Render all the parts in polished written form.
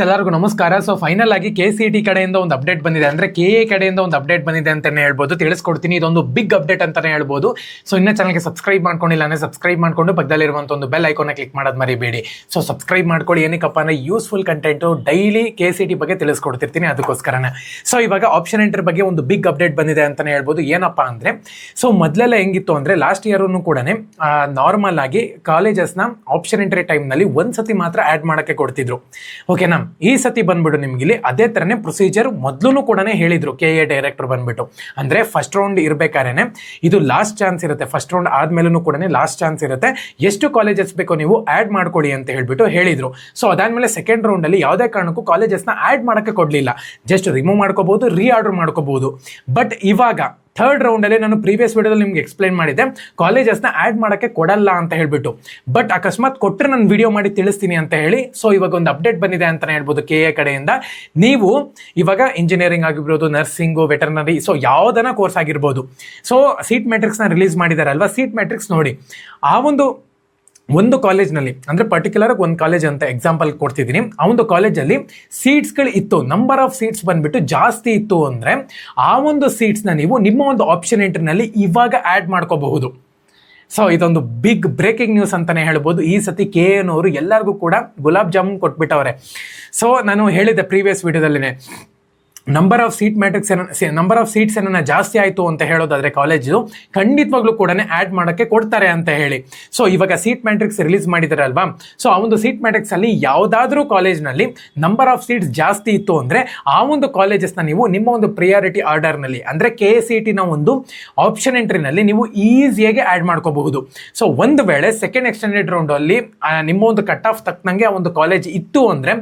ಎಲ್ಲರಿಗೂ ನಮಸ್ಕಾರ. So final ಆಗಿ KCET ಕಡೆಯಿಂದ ಒಂದು ಅಪ್ಡೇಟ್ ಬಂದಿದೆ, ಅಂದ್ರೆ KA ಕಡೆಯಿಂದ ಒಂದು ಅಪ್ಡೇಟ್ ಬಂದಿದೆ ಅಂತಾನೆ ಹೇಳ್ಬೋದು. ತಿಳಿಸ್ಕೊಡ್ತೀನಿ, ಇದೊಂದು ಬಿಗ್ ಅಪ್ಡೇಟ್ ಅಂತಾನೆ ಹೇಳ್ಬೋದು. ಸೊ ಇನ್ನ ಚಾನಲ್ಗೆ ಸಬ್ಸ್ಕ್ರೈಬ್ ಮಾಡ್ಕೊಂಡಿಲ್ಲ ಅಂದ್ರೆ ಸಬ್ಸ್ಕ್ರೈಬ್ ಮಾಡ್ಕೊಂಡು ಪಕ್ಕದಲ್ಲಿರುವಂತ ಒಂದು ಬೆಲ್ ಐಕಾನ್ ಕ್ಲಿಕ್ ಮಾಡೋದು ಮರಿಬೇಡಿ. ಸೊ ಸಬ್ಸ್ಕ್ರೈಬ್ ಮಾಡ್ಕೊಳ್ಳಿ, ಏನಕ್ಕಪ್ಪ ಅಂದ್ರೆ ಯೂಸ್ಫುಲ್ ಕಂಟೆಂಟ್ ಡೈಲಿ KCET ಬಗ್ಗೆ ತಿಳಿಸ್ಕೊಡ್ತಿರ್ತೀನಿ, ಅದಕ್ಕೋಸ್ಕರನೇ. ಸೊ ಇವಾಗ ಆಪ್ಷನ್ ಎಂಟ್ರಿ ಬಗ್ಗೆ ಒಂದು ಬಿಗ್ ಅಪ್ಡೇಟ್ ಬಂದಿದೆ ಅಂತಾನೆ ಹೇಳ್ಬೋದು. ಏನಪ್ಪಾ ಅಂದ್ರೆ, ಸೊ ಮೊದಲೆಲ್ಲ ಹೆಂಗಿತ್ತು ಅಂದ್ರೆ ಲಾಸ್ಟ್ ಇಯರ್ ಕೂಡ ನಾರ್ಮಲ್ ಆಗಿ ಕಾಲೇಜಸ್ನ ಆಪ್ಷನ್ ಎಂಟ್ರಿ ಟೈಮ್ ನಲ್ಲಿ ಒಂದ್ಸತಿ ಮಾತ್ರ ಆಡ್ ಮಾಡಕ್ಕೆ ಕೊಡ್ತಿದ್ರು, ಓಕೆನಾ. ಈ ಸತಿ ಬಂದ್ಬಿಟ್ಟು ನಿಮ್ಗೆ ಇಲ್ಲಿ ಅದೇ ತರನೇ ಪ್ರೊಸೀಜರ್ ಮೊದಲು ಕೂಡ ಹೇಳಿದ್ರು KA ಡೈರೆಕ್ಟರ್ ಬಂದ್ಬಿಟ್ಟು, ಅಂದ್ರೆ ಫಸ್ಟ್ ರೌಂಡ್ ಇರ್ಬೇಕಾರೇನೆ ಇದು ಲಾಸ್ಟ್ ಚಾನ್ಸ್ ಇರುತ್ತೆ. ಫಸ್ಟ್ ರೌಂಡ್ ಆದ್ಮೇಲೂ ಕೂಡ ಲಾಸ್ಟ್ ಚಾನ್ಸ್ ಇರುತ್ತೆ, ಎಷ್ಟು ಕಾಲೇಜಸ್ ಬೇಕೋ ನೀವು ಆಡ್ ಮಾಡ್ಕೊಳ್ಳಿ ಅಂತ ಹೇಳ್ಬಿಟ್ಟು ಹೇಳಿದ್ರು. ಸೊ ಅದಾದ್ಮೇಲೆ ಸೆಕೆಂಡ್ ರೌಂಡ್ ಅಲ್ಲಿ ಯಾವುದೇ ಕಾರಣಕ್ಕೂ ಕಾಲೇಜಸ್ ನ ಆಡ್ ಮಾಡಕ್ಕೆ ಕೊಡ್ಲಿಲ್ಲ, ಜಸ್ಟ್ ರಿಮೂವ್ ಮಾಡ್ಕೋಬಹುದು, ರೀ ಆರ್ಡರ್ ಮಾಡ್ಕೋಬಹುದು. ಬಟ್ ಇವಾಗ ಥರ್ಡ್ ರೌಂಡ್ ಅಲ್ಲಿ ನಾನು ಪ್ರೀವಿಯಸ್ ವಿಡಿಯೋದಲ್ಲಿ ನಿಮ್ಗೆ ಎಕ್ಸ್ಪ್ಲೈನ್ ಮಾಡಿದ್ದೆ, ಕಾಲೇಜಸ್ನ ಆಡ್ ಮಾಡಕ್ಕೆ ಕೊಡಲ್ಲ ಅಂತ ಹೇಳ್ಬಿಟ್ಟು. ಬಟ್ ಅಕಸ್ಮಾತ್ ಕೊಟ್ಟರೆ ನಾನು ವಿಡಿಯೋ ಮಾಡಿ ತಿಳಿಸ್ತೀನಿ ಅಂತ ಹೇಳಿ. ಸೊ ಇವಾಗ ಒಂದು ಅಪ್ಡೇಟ್ ಬಂದಿದೆ ಅಂತಾನೆ ಹೇಳ್ಬೋದು KA ಕಡೆಯಿಂದ. ನೀವು ಇವಾಗ ಇಂಜಿನಿಯರಿಂಗ್ ಆಗಿರ್ಬೋದು, ನರ್ಸಿಂಗು, ವೆಟರ್ನರಿ, ಸೊ ಯಾವ್ದನ ಕೋರ್ಸ್ ಆಗಿರ್ಬೋದು, ಸೊ ಸೀಟ್ ಮ್ಯಾಟ್ರಿಕ್ಸ್ ನ ರಿಲೀಸ್ ಮಾಡಿದಾರಲ್ವಾ, ಸೀಟ್ ಮ್ಯಾಟ್ರಿಕ್ಸ್ ನೋಡಿ. ಆ ಒಂದು ಕಾಲೇಜ್ನಲ್ಲಿ ಅಂದ್ರೆ ಪರ್ಟಿಕ್ಯುಲರ್ ಒಂದು ಕಾಲೇಜ್ ಅಂತ ಎಕ್ಸಾಂಪಲ್ ಕೊಡ್ತಿದ್ದೀನಿ. ಆ ಒಂದು ಕಾಲೇಜಲ್ಲಿ ಸೀಟ್ಸ್ಗಳು ಇತ್ತು, ನಂಬರ್ ಆಫ್ ಸೀಟ್ಸ್ ಬಂದ್ಬಿಟ್ಟು ಜಾಸ್ತಿ ಇತ್ತು ಅಂದ್ರೆ ಆ ಒಂದು ಸೀಟ್ಸ್ನ ನೀವು ನಿಮ್ಮ ಒಂದು ಆಪ್ಷನ್ ಎಂಟ್ರಿನಲ್ಲಿ ಇವಾಗ ಆಡ್ ಮಾಡ್ಕೋಬಹುದು. ಸೊ ಇದೊಂದು ಬಿಗ್ ಬ್ರೇಕಿಂಗ್ ನ್ಯೂಸ್ ಅಂತಾನೆ ಹೇಳ್ಬೋದು. ಈ ಸತಿ KA ನವರು ಎಲ್ಲರಿಗೂ ಕೂಡ ಗುಲಾಬ್ ಜಾಮೂನ್ ಕೊಟ್ಬಿಟ್ಟವ್ರೆ. ಸೊ ನಾನು ಹೇಳಿದ್ದೆ ಪ್ರೀವಿಯಸ್ ವಿಡಿಯೋದಲ್ಲಿನೇ, ನಂಬರ್ ಆಫ್ ಸೀಟ್ಸ್ ಏನನ್ನ ಜಾಸ್ತಿ ಆಯಿತು ಅಂತ ಹೇಳೋದಾದ್ರೆ ಕಾಲೇಜು ಖಂಡಿತವಾಗ್ಲೂ ಕೂಡ ಆಡ್ ಮಾಡೋಕ್ಕೆ ಕೊಡ್ತಾರೆ ಅಂತ ಹೇಳಿ. ಸೊ ಇವಾಗ ಸೀಟ್ ಮ್ಯಾಟ್ರಿಕ್ಸ್ ರಿಲೀಸ್ ಮಾಡಿದ್ದಾರೆ ಅಲ್ವಾ, ಸೊ ಆ ಒಂದು ಸೀಟ್ ಮ್ಯಾಟ್ರಿಕ್ಸ್ ಅಲ್ಲಿ ಯಾವುದಾದ್ರೂ ಕಾಲೇಜ್ನಲ್ಲಿ ನಂಬರ್ ಆಫ್ ಸೀಟ್ಸ್ ಜಾಸ್ತಿ ಇತ್ತು ಅಂದ್ರೆ ಆ ಒಂದು ಕಾಲೇಜಸ್ನ ನೀವು ನಿಮ್ಮ ಒಂದು ಪ್ರಿಯಾರಿಟಿ ಆರ್ಡರ್ನಲ್ಲಿ ಅಂದ್ರೆ KCET ನ ಒಂದು ಆಪ್ಷನ್ ಎಂಟ್ರಿನಲ್ಲಿ ನೀವು ಈಸಿಯಾಗಿ ಆಡ್ ಮಾಡ್ಕೋಬಹುದು. ಸೊ ಒಂದು ವೇಳೆ ಸೆಕೆಂಡ್ ಎಕ್ಸ್ಟೆಂಡೆಡ್ ರೌಂಡ್ ಅಲ್ಲಿ ನಿಮ್ಮ ಒಂದು ಕಟ್ ಆಫ್ ತಕ್ಕನಂಗೆ ಆ ಒಂದು ಕಾಲೇಜ್ ಇತ್ತು ಅಂದ್ರೆ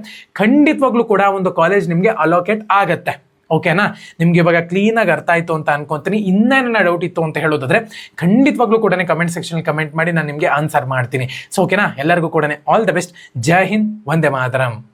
ಖಂಡಿತವಾಗ್ಲೂ ಕೂಡ ಆ ಒಂದು ಕಾಲೇಜ್ ನಿಮಗೆ ಅಲೋಕೇಟ್ ಆಗತ್ತೆ, ಓಕೆನಾ. ನಿಮ್ಗೆ ಇವಾಗ ಕ್ಲೀನ್ ಆಗಿ ಅರ್ಥ ಆಯ್ತು ಅಂತ ಅನ್ಕೊಂತೀನಿ. ಇನ್ನೇನ ಡೌಟ್ ಇತ್ತು ಅಂತ ಹೇಳೋದಾದ್ರೆ ಖಂಡಿತವಾಗ್ಲೂ ಕೂಡ ಕಮೆಂಟ್ ಸೆಕ್ಷನ್ ಕಮೆಂಟ್ ಮಾಡಿ, ನಾನು ನಿಮಗೆ ಆನ್ಸರ್ ಮಾಡ್ತೀನಿ. ಸೊ ಓಕೆನಾ, ಎಲ್ಲರಿಗೂ ಕೂಡ all the best. Jai Hind, Vande Mataram.